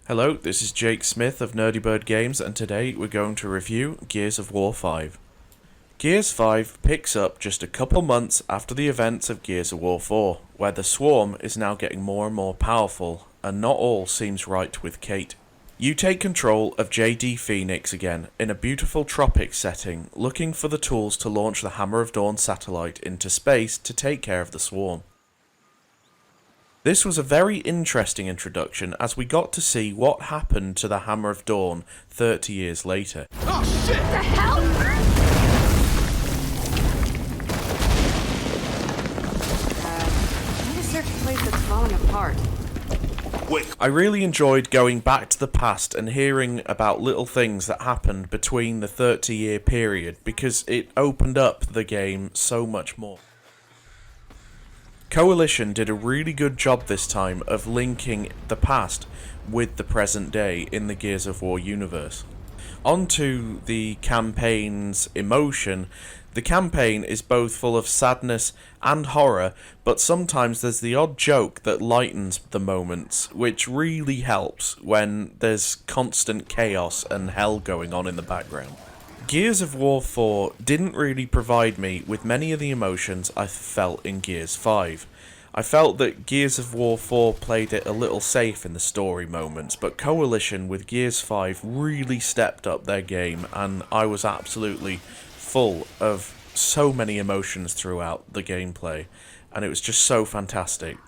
Hello, this is Jake Smith of Nerdy Bird Games, and today we're going to review Gears of War 5. Gears 5 picks up just a couple months after the events of Gears of War 4, where the Swarm is now getting more and more powerful, and not all seems right with Kate. You take control of JD Phoenix again, in a beautiful tropic setting, looking for the tools to launch the Hammer of Dawn satellite into space to take care of the Swarm. This was a very interesting introduction as we got to see what happened to the Hammer of Dawn 30 years later. Oh shit! What the hell? Need a certain place that's falling apart. Wait. I really enjoyed going back to the past and hearing about little things that happened between the 30-year period because it opened up the game so much more. Coalition did a really good job this time of linking the past with the present day in the Gears of War universe. Onto the campaign's emotion, the campaign is both full of sadness and horror, but sometimes there's the odd joke that lightens the moments, which really helps when there's constant chaos and hell going on in the background. Gears of War 4 didn't really provide me with many of the emotions I felt in Gears 5. I felt that Gears of War 4 played it a little safe in the story moments, but Coalition with Gears 5 really stepped up their game, and I was absolutely full of so many emotions throughout the gameplay, and it was just so fantastic.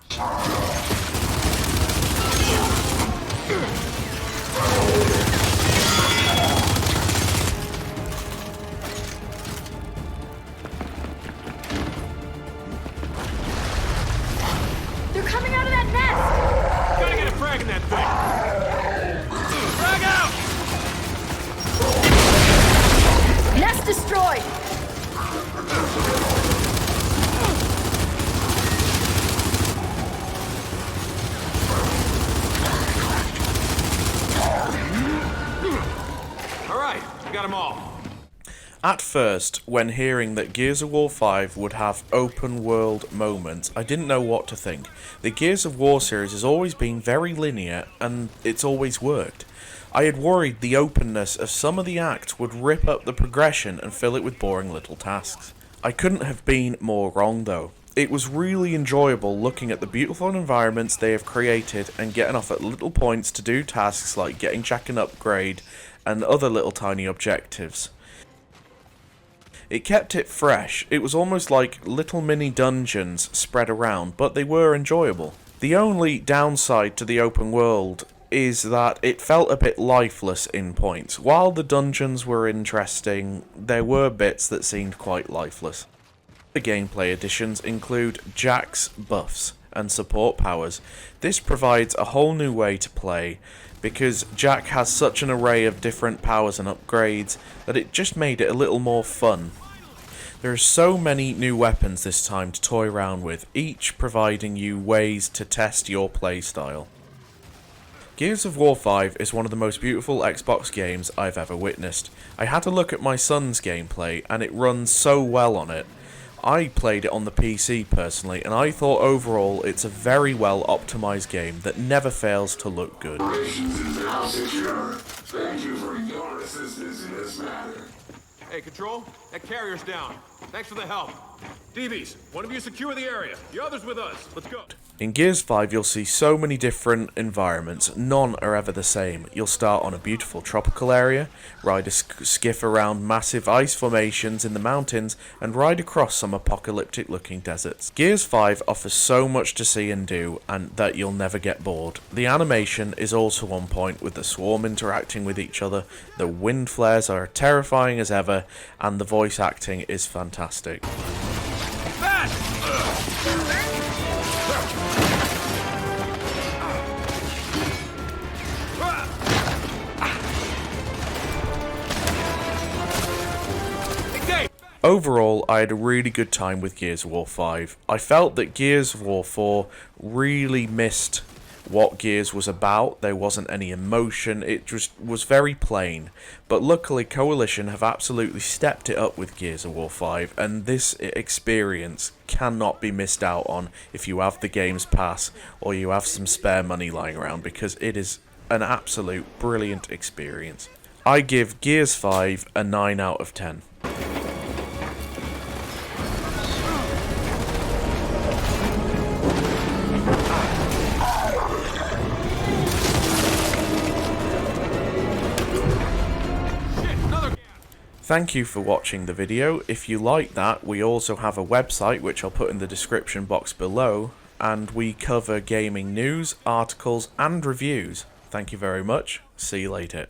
They're coming out of that nest! Gotta get a frag in that thing! Frag out! Nest destroyed! Alright, we got them all. At first, when hearing that Gears of War 5 would have open world moments, I didn't know what to think. The Gears of War series has always been very linear, and it's always worked. I had worried the openness of some of the acts would rip up the progression and fill it with boring little tasks. I couldn't have been more wrong though. It was really enjoyable looking at the beautiful environments they have created and getting off at little points to do tasks like getting Jack an upgrade and other little tiny objectives. It kept it fresh. It was almost like little mini dungeons spread around, but they were enjoyable. The only downside to the open world is that it felt a bit lifeless in points. While the dungeons were interesting, there were bits that seemed quite lifeless. The gameplay additions include Jack's buffs and support powers. This provides a whole new way to play, because Jack has such an array of different powers and upgrades that it just made it a little more fun. There are so many new weapons this time to toy around with, each providing you ways to test your playstyle. Gears of War 5 is one of the most beautiful Xbox games I've ever witnessed. I had a look at my son's gameplay and it runs so well on it. I played it on the PC personally, and I thought overall it's a very well optimized game that never fails to look good. Operations is now secure. Thank you for your assistance in this matter. Hey, Control, that carrier's down. Thanks for the help. DBs, one of you secure the area. The other's with us. Let's go. In Gears 5 you'll see so many different environments, none are ever the same. You'll start on a beautiful tropical area, ride a skiff around massive ice formations in the mountains, and ride across some apocalyptic looking deserts. Gears 5 offers so much to see and do, and that you'll never get bored. The animation is also on point with the Swarm interacting with each other, the wind flares are terrifying as ever, and the voice acting is fantastic. Overall, I had a really good time with Gears of War 5. I felt that Gears of War 4 really missed what Gears was about. There wasn't any emotion, it just was very plain. But luckily Coalition have absolutely stepped it up with Gears of War 5, and this experience cannot be missed out on if you have the Games Pass or you have some spare money lying around, because it is an absolute brilliant experience. I give Gears 5 a 9 out of 10. Thank you for watching the video. If you like that, we also have a website which I'll put in the description box below, and we cover gaming news, articles and reviews. Thank you very much. See you later.